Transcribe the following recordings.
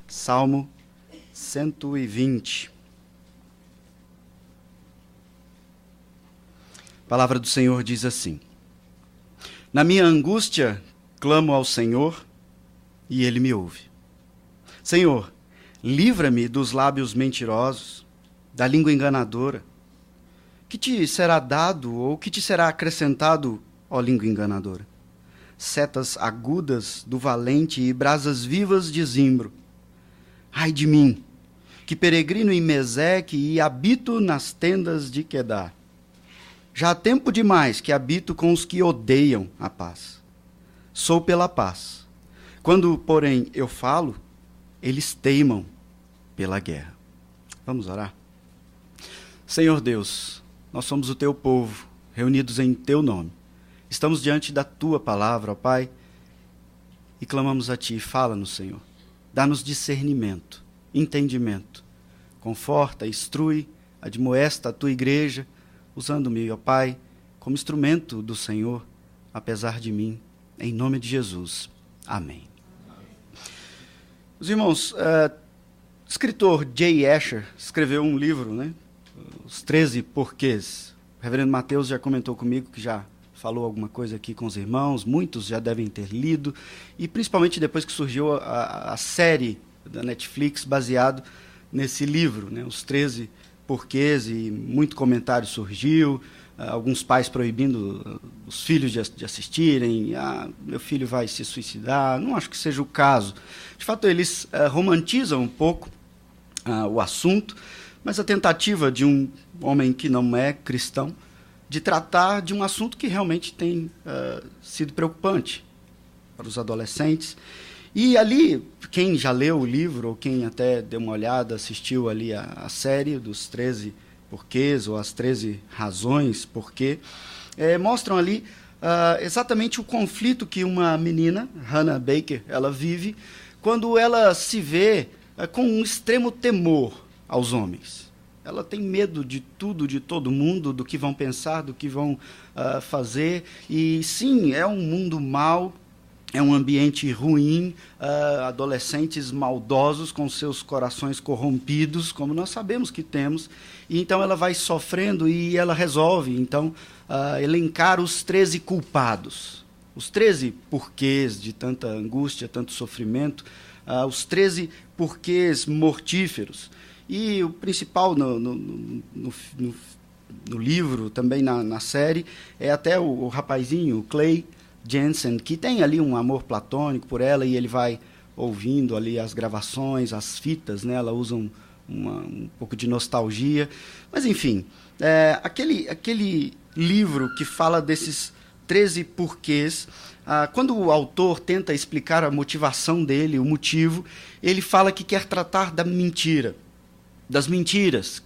Salmo 120. A palavra do Senhor diz assim: Na minha angústia, clamo ao Senhor, e Ele me ouve. Senhor, livra-me dos lábios mentirosos, da língua enganadora. Que te será dado ou que te será acrescentado, ó língua enganadora? Setas agudas do valente e brasas vivas de zimbro. Ai de mim, que peregrino em Meseque e habito nas tendas de Quedar. Já há tempo demais que habito com os que odeiam a paz. Sou pela paz. Quando, porém, eu falo, eles teimam pela guerra. Vamos orar? Senhor Deus, nós somos o teu povo, reunidos em teu nome. Estamos diante da tua palavra, ó Pai, e clamamos a ti. Fala-nos, Senhor. Dá-nos discernimento, entendimento. Conforta, instrui, admoesta a tua igreja, usando-me, ó Pai, como instrumento do Senhor, apesar de mim, em nome de Jesus. Amém. Os irmãos, o escritor J. Asher escreveu um livro, né? Os 13 Porquês. O reverendo Mateus já comentou comigo que já falou alguma coisa aqui com os irmãos, muitos já devem ter lido, e principalmente depois que surgiu a série da Netflix baseado nesse livro, né? Os 13 Porquês, e muito comentário surgiu, alguns pais proibindo os filhos de assistirem, meu filho vai se suicidar, não acho que seja o caso. De fato, eles romantizam um pouco o assunto, mas a tentativa de um homem que não é cristão de tratar de um assunto que realmente tem sido preocupante para os adolescentes. E ali, quem já leu o livro, ou quem até deu uma olhada, assistiu ali a série dos 13 porquês, ou as 13 razões porquê, mostram ali exatamente o conflito que uma menina, Hannah Baker, ela vive quando ela se vê com um extremo temor aos homens. Ela tem medo de tudo, de todo mundo, do que vão pensar, do que vão fazer. E sim, é um mundo mau, é um ambiente ruim, adolescentes maldosos com seus corações corrompidos, como nós sabemos que temos. E então ela vai sofrendo e ela resolve, então, elencar os 13 culpados, os 13 porquês de tanta angústia, tanto sofrimento, os 13 porquês mortíferos. E o principal no livro, também na série, é até o rapazinho, o Clay Jensen, que tem ali um amor platônico por ela, e ele vai ouvindo ali as gravações, as fitas, né? Ela usa um pouco de nostalgia. Mas, enfim, aquele livro que fala desses 13 porquês, quando o autor tenta explicar a motivação dele, o motivo, ele fala que quer tratar da mentira, das mentiras,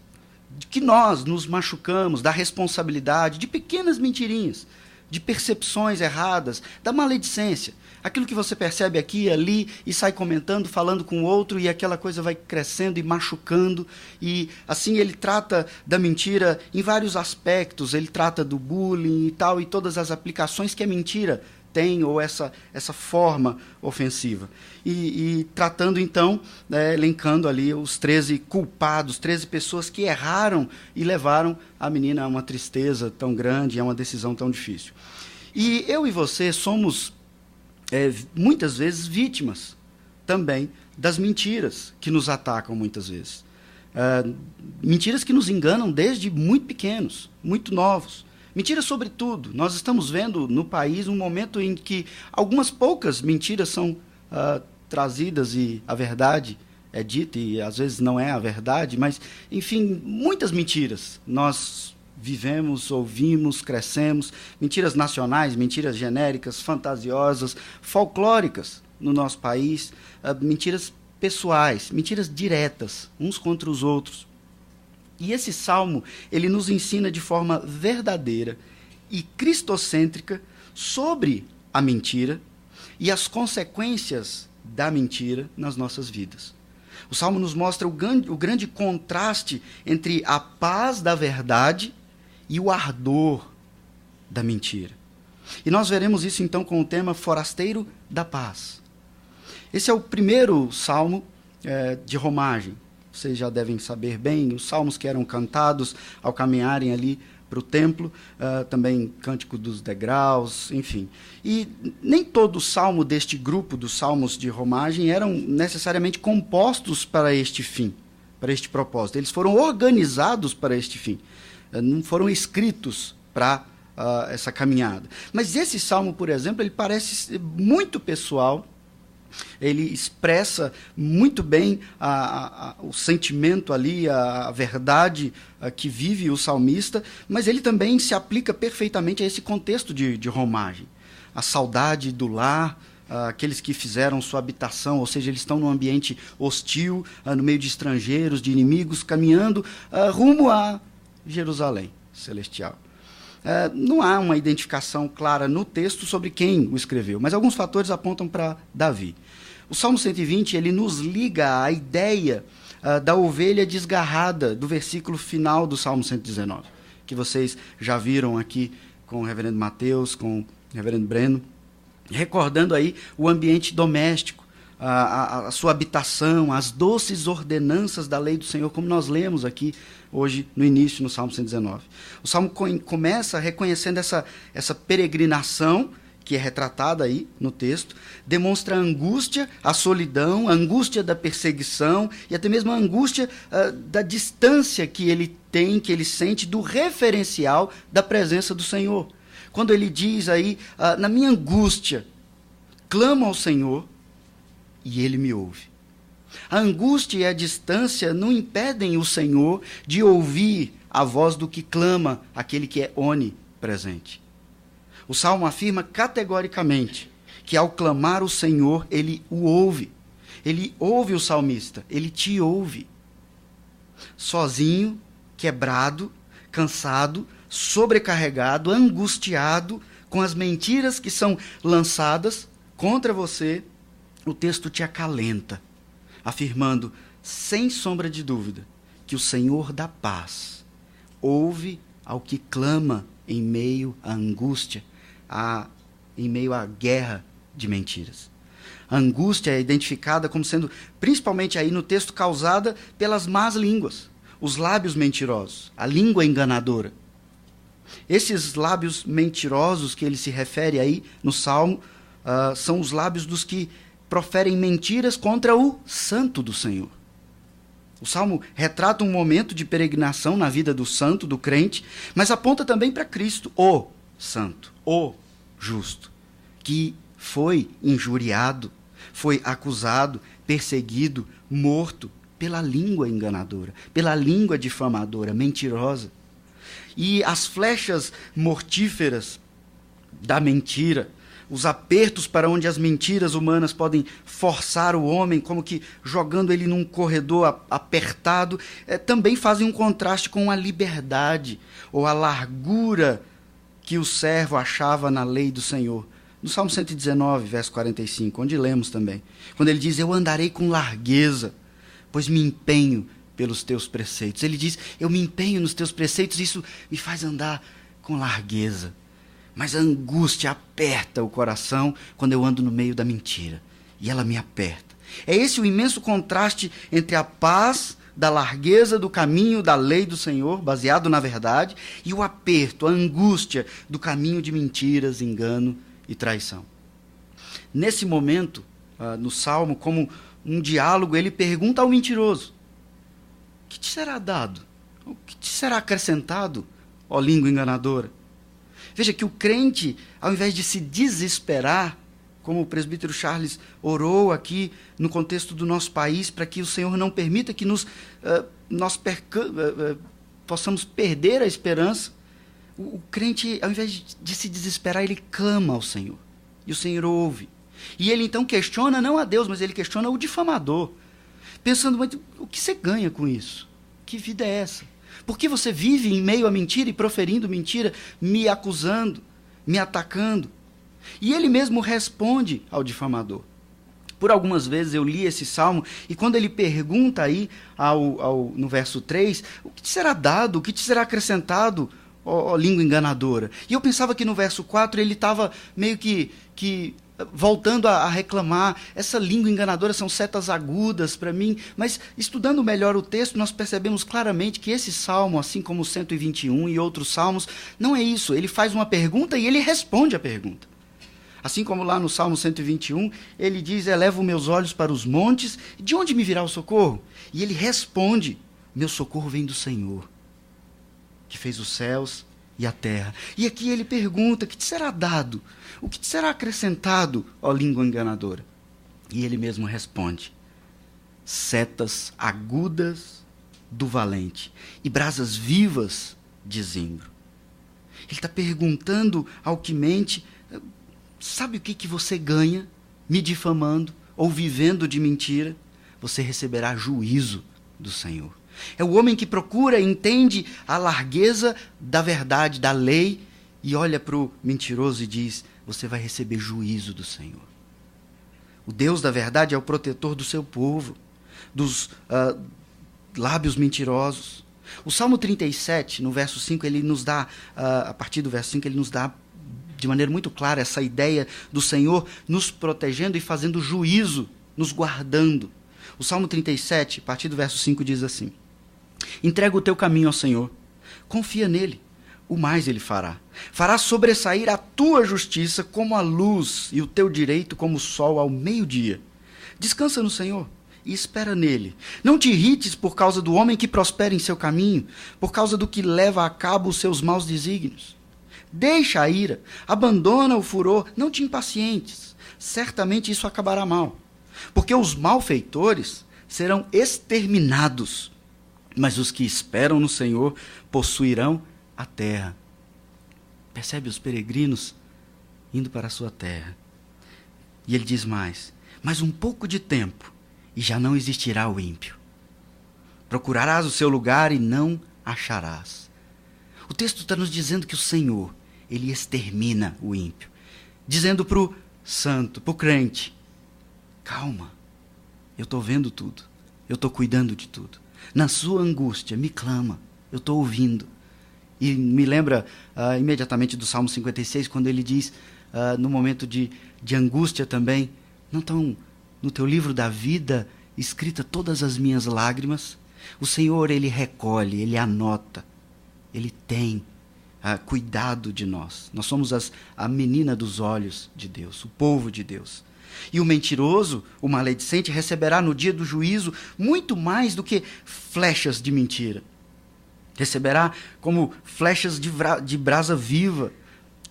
de que nós nos machucamos, da responsabilidade, de pequenas mentirinhas, de percepções erradas, da maledicência. Aquilo que você percebe aqui e ali e sai comentando, falando com o outro, e aquela coisa vai crescendo e machucando. E assim ele trata da mentira em vários aspectos. Ele trata do bullying e tal, e todas as aplicações que a mentira tem, ou essa forma ofensiva. E tratando, então, elencando ali os 13 culpados, 13 pessoas que erraram e levaram a menina a uma tristeza tão grande, a uma decisão tão difícil. E eu e você somos, muitas vezes, vítimas também das mentiras que nos atacam muitas vezes. Mentiras que nos enganam desde muito pequenos, muito novos. Mentiras sobre tudo. Nós estamos vendo no país um momento em que algumas poucas mentiras são trazidas e a verdade é dita, e às vezes não é a verdade, mas, enfim, muitas mentiras nós vivemos, ouvimos, crescemos, mentiras nacionais, mentiras genéricas, fantasiosas, folclóricas no nosso país, mentiras pessoais, mentiras diretas, uns contra os outros. E esse salmo, ele nos ensina de forma verdadeira e cristocêntrica sobre a mentira e as consequências da mentira nas nossas vidas. O salmo nos mostra o grande contraste entre a paz da verdade e o ardor da mentira. E nós veremos isso então com o tema Forasteiro da Paz. Esse é o primeiro salmo de romagem. Vocês já devem saber bem, os salmos que eram cantados ao caminharem ali para o templo, também Cântico dos Degraus, enfim. E nem todo salmo deste grupo dos salmos de romagem eram necessariamente compostos para este fim, para este propósito. Eles foram organizados para este fim, não foram escritos para essa caminhada. Mas esse salmo, por exemplo, ele parece muito pessoal. Ele expressa muito bem o sentimento ali, a verdade que vive o salmista, mas ele também se aplica perfeitamente a esse contexto de romagem. A saudade do lar, aqueles que fizeram sua habitação, ou seja, eles estão num ambiente hostil, no meio de estrangeiros, de inimigos, caminhando rumo a Jerusalém celestial. Não há uma identificação clara no texto sobre quem o escreveu, mas alguns fatores apontam para Davi. O Salmo 120 ele nos liga à ideia da ovelha desgarrada, do versículo final do Salmo 119, que vocês já viram aqui com o reverendo Mateus, com o reverendo Breno, recordando aí o ambiente doméstico, a sua habitação, as doces ordenanças da lei do Senhor, como nós lemos aqui hoje no início, no Salmo 119. O Salmo começa reconhecendo essa peregrinação, que é retratada aí no texto, demonstra a angústia, a solidão, a angústia da perseguição e até mesmo a angústia da distância que ele tem, que ele sente do referencial da presença do Senhor. Quando ele diz aí, na minha angústia, clamo ao Senhor e ele me ouve. A angústia e a distância não impedem o Senhor de ouvir a voz do que clama aquele que é onipresente. O Salmo afirma categoricamente que ao clamar o Senhor, ele o ouve. Ele ouve o salmista, ele te ouve. Sozinho, quebrado, cansado, sobrecarregado, angustiado com as mentiras que são lançadas contra você, o texto te acalenta, afirmando, sem sombra de dúvida, que o Senhor da paz ouve ao que clama em meio à angústia, em meio à guerra de mentiras. A angústia é identificada como sendo, principalmente aí no texto, causada pelas más línguas, os lábios mentirosos, a língua enganadora. Esses lábios mentirosos que ele se refere aí no Salmo são os lábios dos que proferem mentiras contra o santo do Senhor. O Salmo retrata um momento de peregrinação na vida do santo, do crente, mas aponta também para Cristo, o santo, o justo, que foi injuriado, foi acusado, perseguido, morto pela língua enganadora, pela língua difamadora, mentirosa. E as flechas mortíferas da mentira, os apertos para onde as mentiras humanas podem forçar o homem, como que jogando ele num corredor apertado, também fazem um contraste com a liberdade ou a largura que o servo achava na lei do Senhor. No Salmo 119, verso 45, onde lemos também, quando ele diz, eu andarei com largueza, pois me empenho pelos teus preceitos. Ele diz, eu me empenho nos teus preceitos, isso me faz andar com largueza. Mas a angústia aperta o coração quando eu ando no meio da mentira. E ela me aperta. É esse o imenso contraste entre a paz da largueza do caminho da lei do Senhor, baseado na verdade, e o aperto, a angústia do caminho de mentiras, engano e traição. Nesse momento, no Salmo, como um diálogo, ele pergunta ao mentiroso, o que te será dado? O que te será acrescentado, ó língua enganadora? Veja que o crente, ao invés de se desesperar, como o presbítero Charles orou aqui no contexto do nosso país, para que o Senhor não permita que nós possamos perder a esperança, o crente, ao invés de se desesperar, ele clama ao Senhor. E o Senhor ouve. E ele então questiona não a Deus, mas ele questiona o difamador. Pensando, mas o que você ganha com isso? Que vida é essa? Por que você vive em meio à mentira e proferindo mentira, me acusando, me atacando? E ele mesmo responde ao difamador. Por algumas vezes eu li esse salmo, e quando ele pergunta aí no verso 3, o que te será dado, o que te será acrescentado, ó língua enganadora? E eu pensava que no verso 4 ele estava meio que voltando a reclamar. Essa língua enganadora são setas agudas para mim, mas estudando melhor o texto, nós percebemos claramente que esse salmo, assim como o 121 e outros salmos, não é isso. Ele faz uma pergunta e ele responde a pergunta. Assim como lá no Salmo 121, ele diz: elevo meus olhos para os montes, de onde me virá o socorro? E ele responde: meu socorro vem do Senhor, que fez os céus e a terra. E aqui ele pergunta: que te será dado? O que te será acrescentado, ó língua enganadora? E ele mesmo responde: setas agudas do valente e brasas vivas de zimbro. Ele está perguntando ao que mente: sabe o que você ganha me difamando ou vivendo de mentira? Você receberá juízo do Senhor. É o homem que procura e entende a largueza da verdade, da lei, e olha para o mentiroso e diz: você vai receber juízo do Senhor. O Deus da verdade é o protetor do seu povo, dos lábios mentirosos. O Salmo 37, no verso 5, ele nos dá, a partir do verso 5, ele nos dá de maneira muito clara essa ideia do Senhor nos protegendo e fazendo juízo, nos guardando. O Salmo 37, a partir do verso 5, diz assim: entrega o teu caminho ao Senhor, confia nele, o mais ele fará. Fará sobressair a tua justiça como a luz e o teu direito como o sol ao meio-dia. Descansa no Senhor e espera nele. Não te irrites por causa do homem que prospera em seu caminho, por causa do que leva a cabo os seus maus desígnios. Deixa a ira, abandona o furor, não te impacientes. Certamente isso acabará mal. Porque os malfeitores serão exterminados, mas os que esperam no Senhor possuirão a terra. Percebe os peregrinos indo para a sua terra. E ele diz mais: mas um pouco de tempo e já não existirá o ímpio. Procurarás o seu lugar e não acharás. O texto está nos dizendo que o Senhor, ele extermina o ímpio, dizendo para o santo, para o crente: calma, eu estou vendo tudo, eu estou cuidando de tudo. Na sua angústia, me clama, eu estou ouvindo. E me lembra imediatamente do Salmo 56, quando ele diz, no momento de angústia também: não estão no teu livro da vida escritas todas as minhas lágrimas? O Senhor, ele recolhe, ele anota, ele tem cuidado de nós. Nós somos a menina dos olhos de Deus, o povo de Deus. E o mentiroso, o maledicente, receberá no dia do juízo muito mais do que flechas de mentira. Receberá como flechas de brasa viva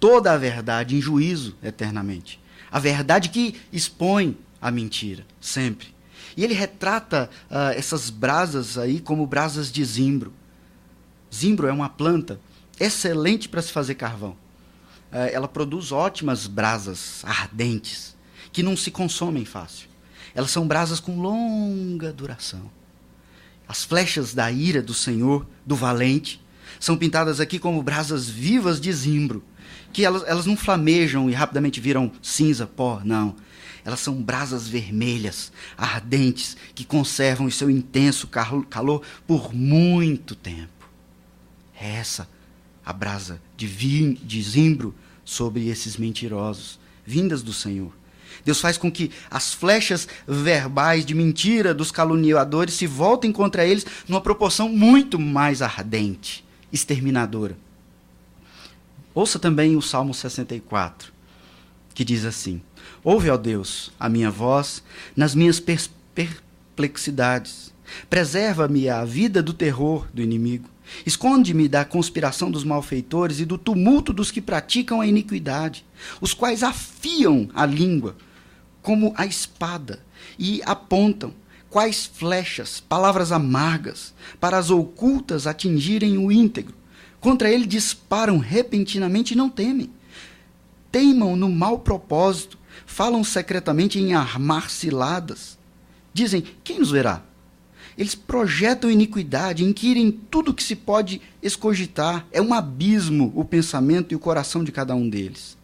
toda a verdade em juízo eternamente. A verdade que expõe a mentira, sempre. E ele retrata essas brasas aí como brasas de zimbro. Zimbro é uma planta excelente para se fazer carvão. Ela produz ótimas brasas ardentes, que não se consomem fácil. Elas são brasas com longa duração. As flechas da ira do Senhor, do valente, são pintadas aqui como brasas vivas de zimbro, que elas não flamejam e rapidamente viram cinza, pó, não. Elas são brasas vermelhas, ardentes, que conservam o seu intenso calor por muito tempo. É essa a brasa de zimbro sobre esses mentirosos, vindas do Senhor. Deus faz com que as flechas verbais de mentira dos caluniadores se voltem contra eles numa proporção muito mais ardente, exterminadora. Ouça também o Salmo 64, que diz assim: ouve, ó Deus, a minha voz nas minhas perplexidades. Preserva-me a vida do terror do inimigo. Esconde-me da conspiração dos malfeitores e do tumulto dos que praticam a iniquidade, os quais afiam a língua como a espada e apontam quais flechas, palavras amargas, para as ocultas atingirem o íntegro. Contra ele disparam repentinamente e não temem. Teimam no mau propósito, falam secretamente em armar ciladas. Dizem: quem nos verá? Eles projetam iniquidade, inquirem tudo o que se pode escogitar. É um abismo o pensamento e o coração de cada um deles.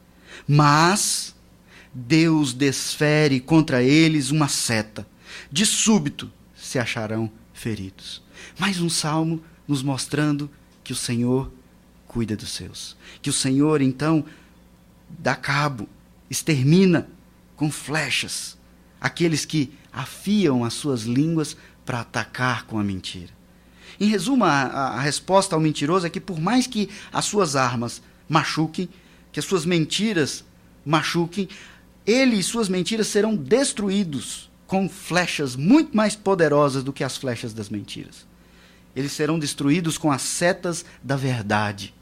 Mas Deus desfere contra eles uma seta. De súbito se acharão feridos. Mais um salmo nos mostrando que o Senhor cuida dos seus. Que o Senhor, então, dá cabo, extermina com flechas aqueles que afiam as suas línguas para atacar com a mentira. Em resumo, a resposta ao mentiroso é que por mais que as suas armas machuquem, que as suas mentiras machuquem, ele e suas mentiras serão destruídos com flechas muito mais poderosas do que as flechas das mentiras. Eles serão destruídos com as setas da verdade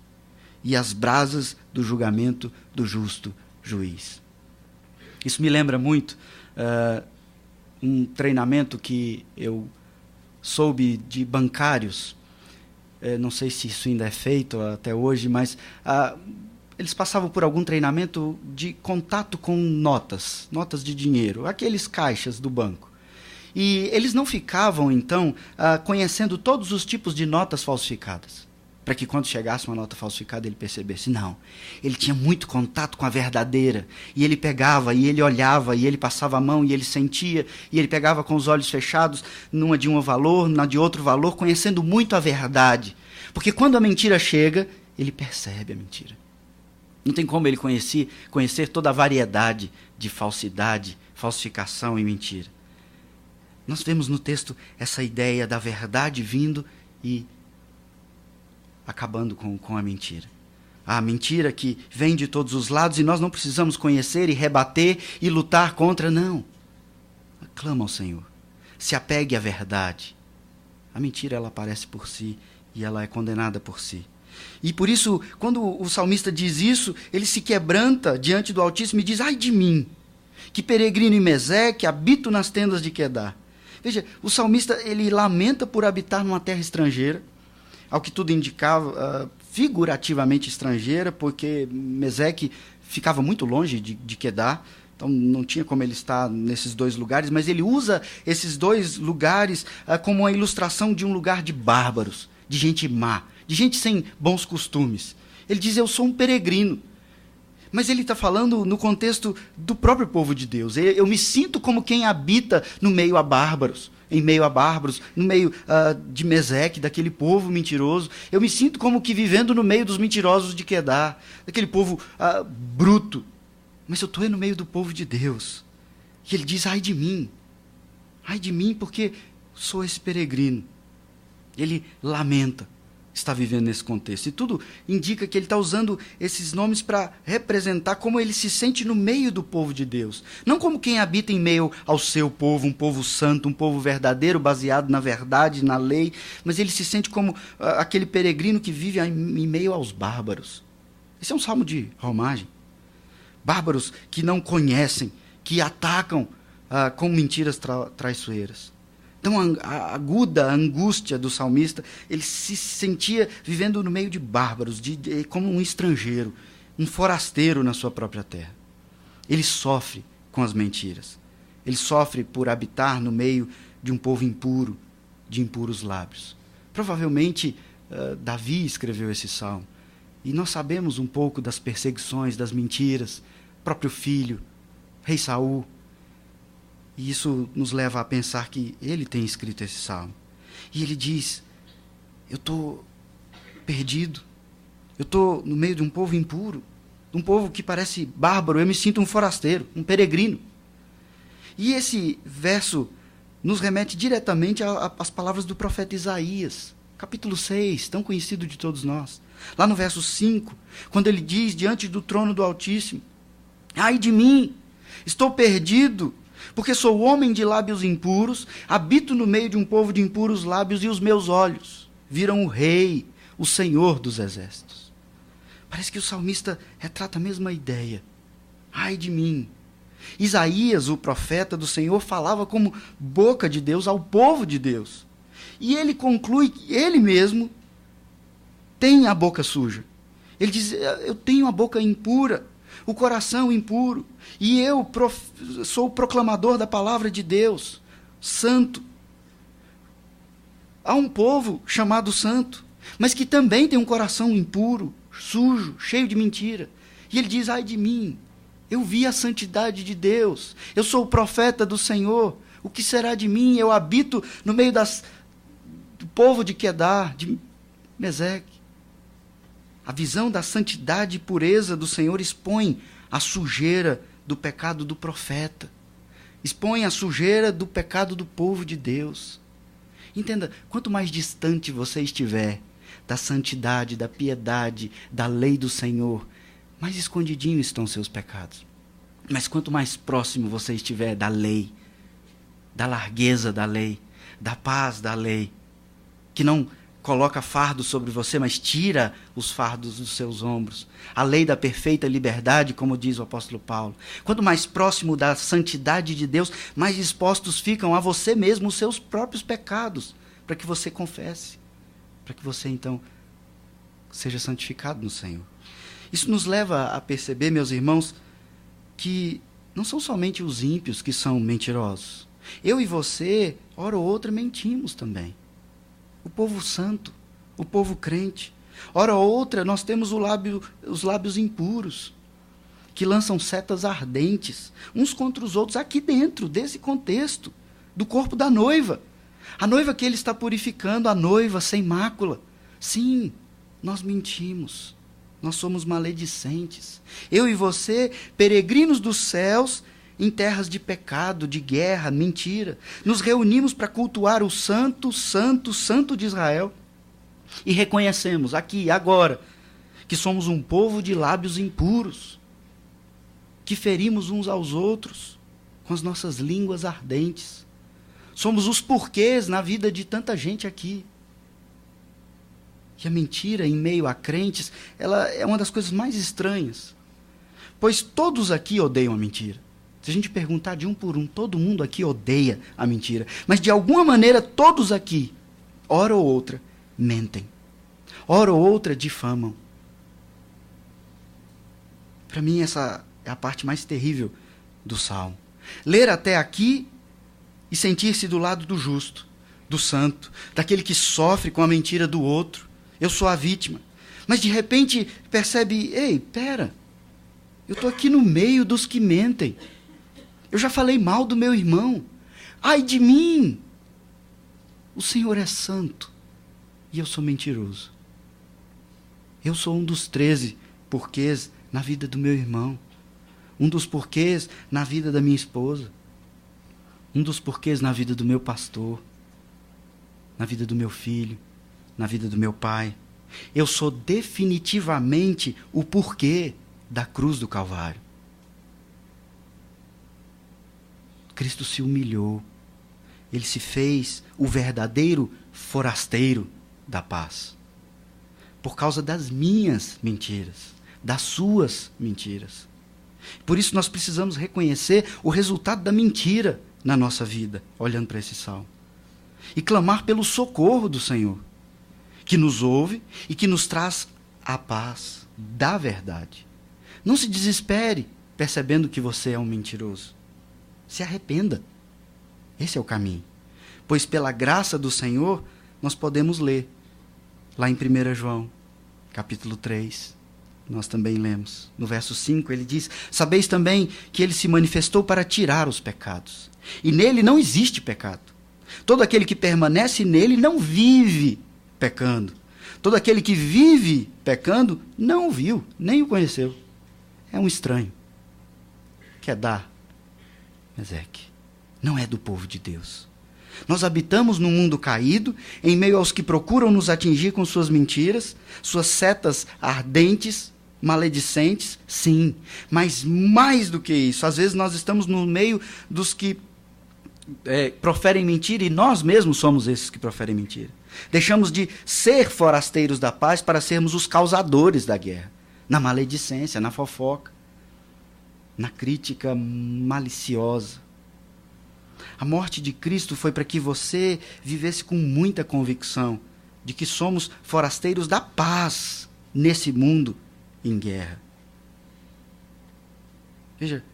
e as brasas do julgamento do justo juiz. Isso me lembra muito um treinamento que eu soube de bancários. Não sei se isso ainda é feito até hoje, mas eles passavam por algum treinamento de contato com notas de dinheiro, aqueles caixas do banco. E eles não ficavam, então, conhecendo todos os tipos de notas falsificadas, para que quando chegasse uma nota falsificada ele percebesse. Não, ele tinha muito contato com a verdadeira, e ele pegava, e ele olhava, e ele passava a mão, e ele sentia, e ele pegava com os olhos fechados, numa de um valor, na de outro valor, conhecendo muito a verdade. Porque quando a mentira chega, ele percebe a mentira. Não tem como ele conhecer toda a variedade de falsidade, falsificação e mentira. Nós vemos no texto essa ideia da verdade vindo e acabando com a mentira. A mentira que vem de todos os lados e nós não precisamos conhecer e rebater e lutar contra, não. Clama ao Senhor. Se apegue à verdade. A mentira, ela aparece por si e ela é condenada por si. E por isso, quando o salmista diz isso, ele se quebranta diante do Altíssimo e diz: ai de mim, que peregrino em Meseque, habito nas tendas de Quedar. Veja, o salmista, ele lamenta por habitar numa terra estrangeira, ao que tudo indicava, figurativamente estrangeira, porque Meseque ficava muito longe de Quedar, então não tinha como ele estar nesses dois lugares, mas ele usa esses dois lugares como uma ilustração de um lugar de bárbaros, de gente má, de gente sem bons costumes. Ele diz: eu sou um peregrino. Mas ele está falando no contexto do próprio povo de Deus. Eu me sinto como quem habita no meio a bárbaros, no meio de Meseque, daquele povo mentiroso. Eu me sinto como que vivendo no meio dos mentirosos de Quedar, daquele povo bruto. Mas eu estou no meio do povo de Deus. E ele diz: ai de mim, porque sou esse peregrino. Ele lamenta está vivendo nesse contexto. E tudo indica que ele está usando esses nomes para representar como ele se sente no meio do povo de Deus. Não como quem habita em meio ao seu povo, um povo santo, um povo verdadeiro, baseado na verdade, na lei, mas ele se sente como aquele peregrino que vive em meio aos bárbaros. Esse é um salmo de romagem. Bárbaros que não conhecem, que atacam com mentiras traiçoeiras. Então, a aguda angústia do salmista, ele se sentia vivendo no meio de bárbaros, como um estrangeiro, um forasteiro na sua própria terra. Ele sofre com as mentiras. Ele sofre por habitar no meio de um povo impuro, de impuros lábios. Provavelmente, Davi escreveu esse salmo. E nós sabemos um pouco das perseguições, das mentiras, próprio filho, rei Saul. E isso nos leva a pensar que ele tem escrito esse salmo. E ele diz: eu estou perdido, eu estou no meio de um povo impuro, de um povo que parece bárbaro, eu me sinto um forasteiro, um peregrino. E esse verso nos remete diretamente às palavras do profeta Isaías, capítulo 6, tão conhecido de todos nós. Lá no verso 5, quando ele diz diante do trono do Altíssimo: ai de mim, estou perdido, porque sou homem de lábios impuros, habito no meio de um povo de impuros lábios, e os meus olhos viram o Rei, o Senhor dos Exércitos. Parece que o salmista retrata a mesma ideia. Ai de mim. Isaías, o profeta do Senhor, falava como boca de Deus ao povo de Deus. E ele conclui que ele mesmo tem a boca suja. Ele diz: eu tenho a boca impura, o coração impuro, e eu sou o proclamador da palavra de Deus, santo. Há um povo chamado santo, mas que também tem um coração impuro, sujo, cheio de mentira. E ele diz: ai de mim, eu vi a santidade de Deus, eu sou o profeta do Senhor, o que será de mim? Eu habito no meio do povo de Quedar, de Meseque. A visão da santidade e pureza do Senhor expõe a sujeira do pecado do profeta. Expõe a sujeira do pecado do povo de Deus. Entenda, quanto mais distante você estiver da santidade, da piedade, da lei do Senhor, mais escondidinho estão seus pecados. Mas quanto mais próximo você estiver da lei, da largueza da lei, da paz da lei, que não coloca fardo sobre você, mas tira os fardos dos seus ombros. A lei da perfeita liberdade, como diz o apóstolo Paulo. Quanto mais próximo da santidade de Deus, mais expostos ficam a você mesmo os seus próprios pecados, para que você confesse, para que você então seja santificado no Senhor. Isso nos leva a perceber, meus irmãos, que não são somente os ímpios que são mentirosos. Eu e você, hora ou outra, mentimos também. O povo santo, o povo crente. Ora ou outra, nós temos os lábios impuros, que lançam setas ardentes, uns contra os outros, aqui dentro desse contexto, do corpo da noiva. A noiva que ele está purificando, a noiva sem mácula. Sim, nós mentimos, nós somos maledicentes. Eu e você, peregrinos dos céus, em terras de pecado, de guerra, mentira, nos reunimos para cultuar o Santo, Santo, Santo de Israel e reconhecemos aqui, agora, que somos um povo de lábios impuros, que ferimos uns aos outros com as nossas línguas ardentes. Somos os porquês na vida de tanta gente aqui. E a mentira, em meio a crentes, ela é uma das coisas mais estranhas, pois todos aqui odeiam a mentira. Se a gente perguntar de um por um, todo mundo aqui odeia a mentira. Mas de alguma maneira, todos aqui, hora ou outra, mentem. Hora ou outra, difamam. Para mim, essa é a parte mais terrível do Salmo. Ler até aqui e sentir-se do lado do justo, do santo, daquele que sofre com a mentira do outro. Eu sou a vítima. Mas de repente percebe, ei, pera, eu estou aqui no meio dos que mentem. Eu já falei mal do meu irmão. Ai de mim! O Senhor é santo e eu sou mentiroso. Eu sou um dos 13 porquês na vida do meu irmão. Um dos porquês na vida da minha esposa. Um dos porquês na vida do meu pastor. Na vida do meu filho. Na vida do meu pai. Eu sou definitivamente o porquê da cruz do Calvário. Cristo se humilhou. Ele se fez o verdadeiro forasteiro da paz. Por causa das minhas mentiras, das suas mentiras. Por isso nós precisamos reconhecer o resultado da mentira na nossa vida, olhando para esse salmo. E clamar pelo socorro do Senhor, que nos ouve e que nos traz a paz da verdade. Não se desespere percebendo que você é um mentiroso. Se arrependa. Esse é o caminho. Pois pela graça do Senhor, nós podemos ler. Lá em 1 João, capítulo 3, nós também lemos. No verso 5, ele diz: sabeis também que ele se manifestou para tirar os pecados. E nele não existe pecado. Todo aquele que permanece nele não vive pecando. Todo aquele que vive pecando não o viu, nem o conheceu. É um estranho. Quer dar? Ezequiel, não é do povo de Deus. Nós habitamos num mundo caído, em meio aos que procuram nos atingir com suas mentiras, suas setas ardentes, maledicentes, sim. Mas mais do que isso, às vezes nós estamos no meio dos que proferem mentira e nós mesmos somos esses que proferem mentira. Deixamos de ser forasteiros da paz para sermos os causadores da guerra, na maledicência, na fofoca, na crítica maliciosa. A morte de Cristo foi para que você vivesse com muita convicção de que somos forasteiros da paz nesse mundo em guerra. Veja,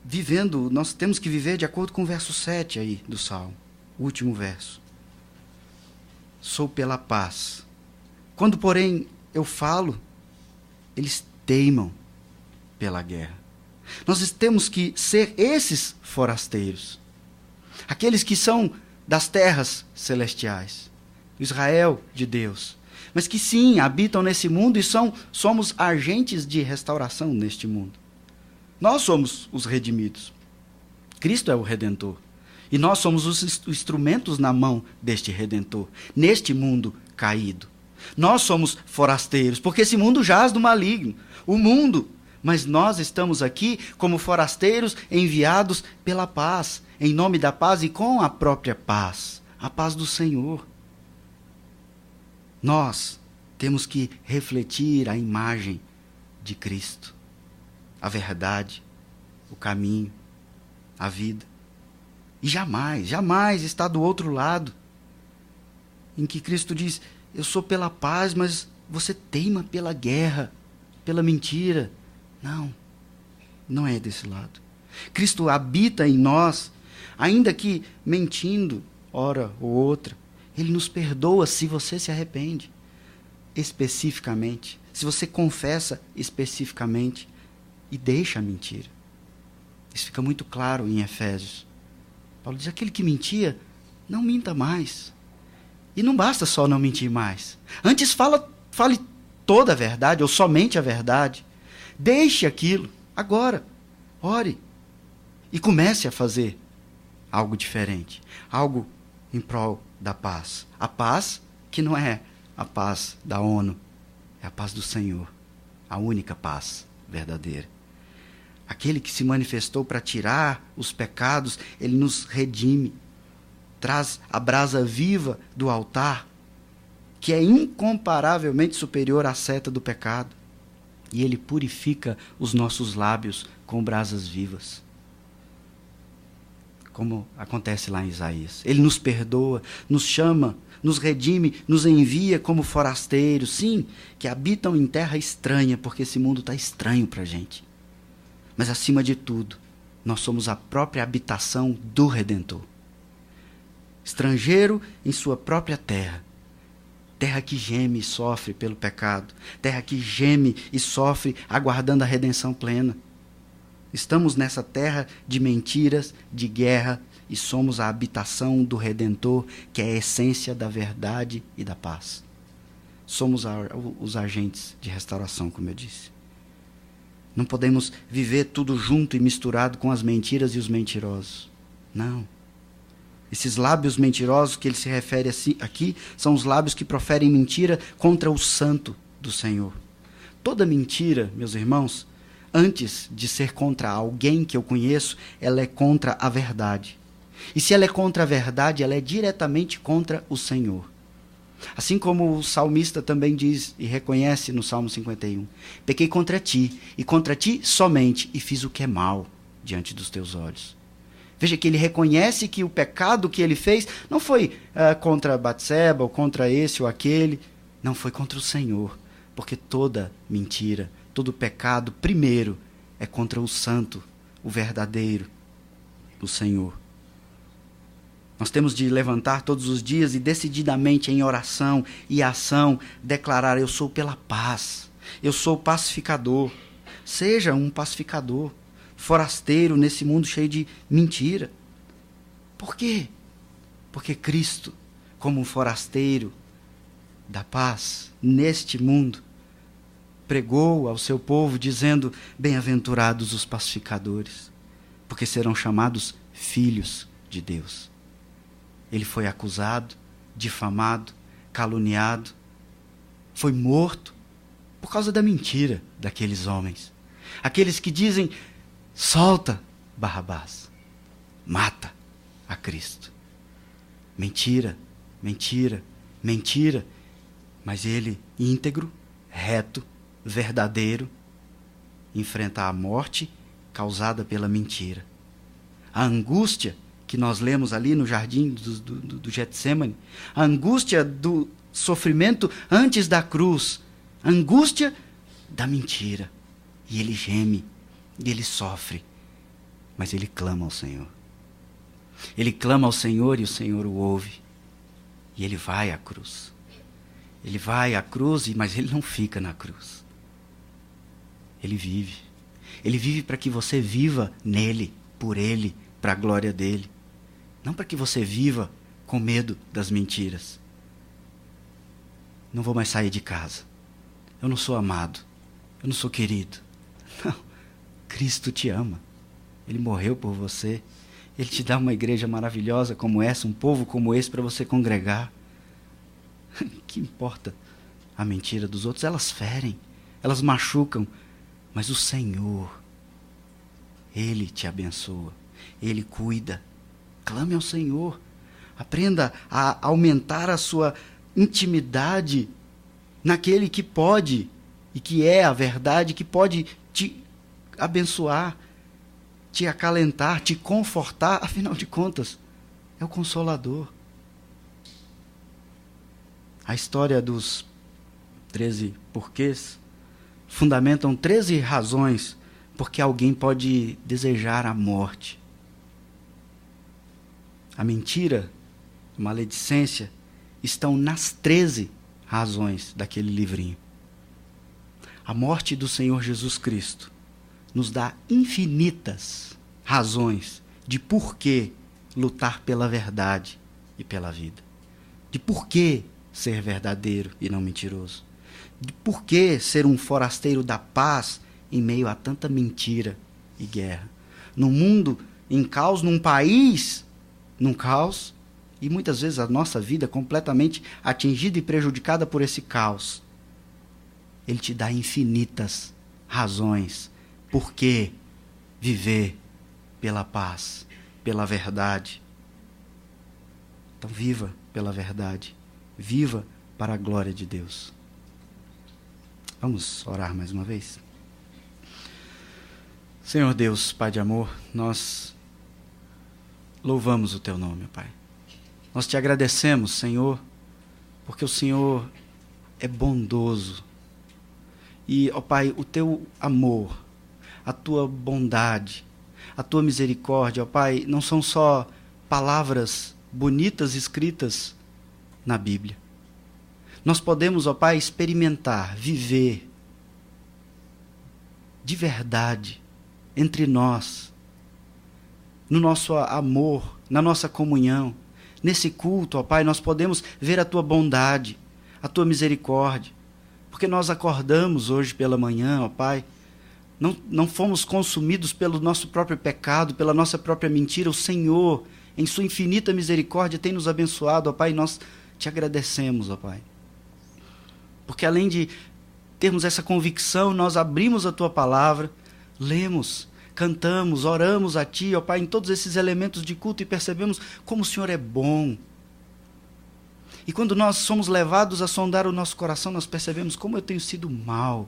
vivendo, nós temos que viver de acordo com o verso 7 aí do Salmo, o último verso. Sou pela paz. Quando, porém, eu falo, eles teimam pela guerra. Nós temos que ser esses forasteiros. Aqueles que são das terras celestiais. Israel de Deus. Mas que sim, habitam nesse mundo e somos agentes de restauração neste mundo. Nós somos os redimidos. Cristo é o Redentor. E nós somos os instrumentos na mão deste Redentor, neste mundo caído. Nós somos forasteiros, porque esse mundo jaz do maligno. O mundo, mas nós estamos aqui como forasteiros enviados pela paz, em nome da paz e com a própria paz, a paz do Senhor. Nós temos que refletir a imagem de Cristo, a verdade, o caminho, a vida. E jamais, jamais está do outro lado, em que Cristo diz, eu sou pela paz, mas você teima pela guerra, pela mentira. Não, não é desse lado. Cristo habita em nós, ainda que mentindo, hora ou outra. Ele nos perdoa se você se arrepende, especificamente. Se você confessa especificamente e deixa a mentira. Isso fica muito claro em Efésios. Paulo diz, aquele que mentia, não minta mais. E não basta só não mentir mais. Antes fale toda a verdade, ou somente a verdade. Deixe aquilo. Agora, ore. E comece a fazer algo diferente. Algo em prol da paz. A paz que não é a paz da ONU. É a paz do Senhor. A única paz verdadeira. Aquele que se manifestou para tirar os pecados, ele nos redime. Traz a brasa viva do altar, que é incomparavelmente superior à seta do pecado. E ele purifica os nossos lábios com brasas vivas. Como acontece lá em Isaías. Ele nos perdoa, nos chama, nos redime, nos envia como forasteiros, sim, que habitam em terra estranha, porque esse mundo está estranho para a gente. Mas, acima de tudo, nós somos a própria habitação do Redentor. Estrangeiro em sua própria terra. Terra que geme e sofre pelo pecado. Terra que geme e sofre aguardando a redenção plena. Estamos nessa terra de mentiras, de guerra, e somos a habitação do Redentor, que é a essência da verdade e da paz. Somos os agentes de restauração, como eu disse. Não podemos viver tudo junto e misturado com as mentiras e os mentirosos. Não. Esses lábios mentirosos que ele se refere aqui são os lábios que proferem mentira contra o santo do Senhor. Toda mentira, meus irmãos, antes de ser contra alguém que eu conheço, ela é contra a verdade. E se ela é contra a verdade, ela é diretamente contra o Senhor. Assim como o salmista também diz e reconhece no Salmo 51. Pequei contra ti, e contra ti somente, e fiz o que é mal diante dos teus olhos. Veja que ele reconhece que o pecado que ele fez não foi contra Batseba, ou contra esse ou aquele. Não, foi contra o Senhor. Porque toda mentira, todo pecado, primeiro, é contra o santo, o verdadeiro, o Senhor. Nós temos de levantar todos os dias e decididamente em oração e ação declarar, eu sou pela paz, eu sou pacificador. Seja um pacificador, forasteiro nesse mundo cheio de mentira. Por quê? Porque Cristo, como um forasteiro da paz neste mundo, pregou ao seu povo dizendo, bem-aventurados os pacificadores, porque serão chamados filhos de Deus. Ele foi acusado, difamado, caluniado, foi morto por causa da mentira daqueles homens. Aqueles que dizem, solta Barrabás, mata a Cristo. Mentira, mentira, mentira. Mas ele, íntegro, reto, verdadeiro, enfrenta a morte causada pela mentira. A angústia que nós lemos ali no jardim do Getsêmani, a angústia do sofrimento antes da cruz, a angústia da mentira. E ele geme, e ele sofre, mas ele clama ao Senhor. Ele clama ao Senhor e o Senhor o ouve. E ele vai à cruz. Ele vai à cruz, mas ele não fica na cruz. Ele vive. Ele vive para que você viva nele, por ele, para a glória dele. Não para que você viva com medo das mentiras. Não vou mais sair de casa. Eu não sou amado. Eu não sou querido. Não. Cristo te ama. Ele morreu por você. Ele te dá uma igreja maravilhosa como essa, um povo como esse para você congregar. Que importa a mentira dos outros? Elas ferem, elas machucam, mas o Senhor, Ele te abençoa, Ele cuida. Clame ao Senhor, aprenda a aumentar a sua intimidade naquele que pode e que é a verdade, que pode te abençoar, te acalentar, te confortar. Afinal de contas, é o Consolador. A história dos 13 porquês fundamentam 13 razões porque alguém pode desejar a morte. A mentira, a maledicência estão nas 13 razões daquele livrinho. A morte do Senhor Jesus Cristo nos dá infinitas razões de por que lutar pela verdade e pela vida. De por que ser verdadeiro e não mentiroso. De por que ser um forasteiro da paz em meio a tanta mentira e guerra. Num mundo em caos, num país num caos, e muitas vezes a nossa vida completamente atingida e prejudicada por esse caos. Ele te dá infinitas razões por que viver pela paz, pela verdade. Então viva pela verdade, viva para a glória de Deus. Vamos orar mais uma vez? Senhor Deus, Pai de amor, nós louvamos o Teu nome, Pai. Nós te agradecemos, Senhor, porque o Senhor é bondoso. E, ó Pai, o Teu amor, a Tua bondade, a Tua misericórdia, ó Pai, não são só palavras bonitas escritas na Bíblia. Nós podemos, ó Pai, experimentar, viver de verdade entre nós, no nosso amor, na nossa comunhão. Nesse culto, ó Pai, nós podemos ver a Tua bondade, a Tua misericórdia, porque nós acordamos hoje pela manhã, ó Pai, não fomos consumidos pelo nosso próprio pecado, pela nossa própria mentira. O Senhor, em Sua infinita misericórdia, tem nos abençoado, ó Pai, e nós te agradecemos, ó Pai. Porque além de termos essa convicção, nós abrimos a Tua palavra, lemos, cantamos, oramos a Ti, ó Pai, em todos esses elementos de culto e percebemos como o Senhor é bom. E quando nós somos levados a sondar o nosso coração, nós percebemos como eu tenho sido mal.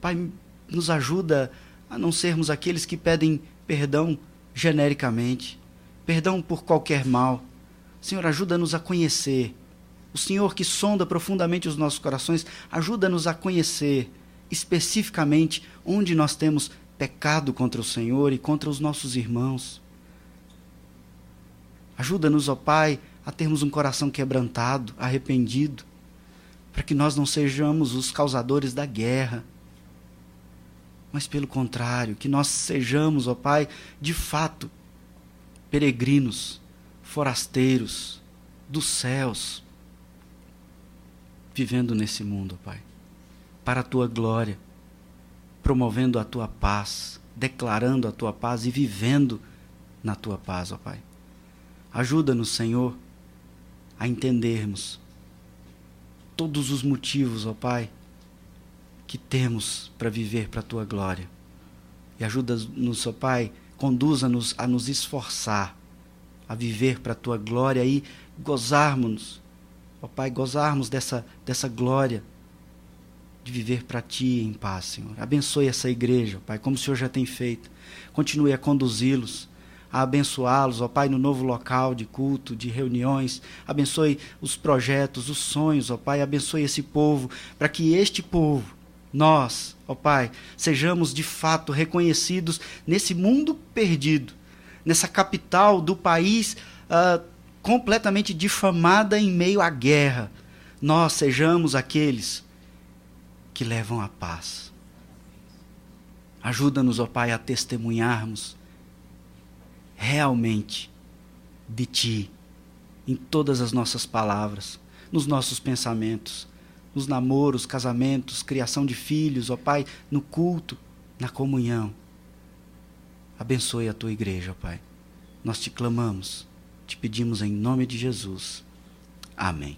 Pai, nos ajuda a não sermos aqueles que pedem perdão genericamente, perdão por qualquer mal. Senhor, ajuda-nos a conhecer. O Senhor que sonda profundamente os nossos corações, ajuda-nos a conhecer especificamente onde nós temos pecado contra o Senhor e contra os nossos irmãos. Ajuda-nos, ó Pai, a termos um coração quebrantado, arrependido, para que nós não sejamos os causadores da guerra, mas pelo contrário, que nós sejamos, ó Pai, de fato, peregrinos, forasteiros dos céus, vivendo nesse mundo, Pai, para a Tua glória, promovendo a Tua paz, declarando a Tua paz e vivendo na Tua paz, ó Pai. Ajuda-nos, Senhor, a entendermos todos os motivos, ó Pai, que temos para viver para a Tua glória. E ajuda-nos, ó Pai, conduza-nos a nos esforçar, a viver para a Tua glória e gozarmos, ó Pai, gozarmos dessa glória de viver para Ti em paz, Senhor. Abençoe essa igreja, ó Pai, como o Senhor já tem feito. Continue a conduzi-los, a abençoá-los, ó Pai, no novo local de culto, de reuniões. Abençoe os projetos, os sonhos, ó Pai. Abençoe esse povo, para que este povo, nós, ó Pai, sejamos de fato reconhecidos nesse mundo perdido, nessa capital do país completamente difamada em meio à guerra. Nós sejamos aqueles que levam a paz. Ajuda-nos, ó Pai, a testemunharmos realmente de Ti, em todas as nossas palavras, nos nossos pensamentos, nos namoros, casamentos, criação de filhos, ó Pai, no culto, na comunhão. Abençoe a tua igreja, ó Pai. Nós te clamamos, te pedimos em nome de Jesus. Amém.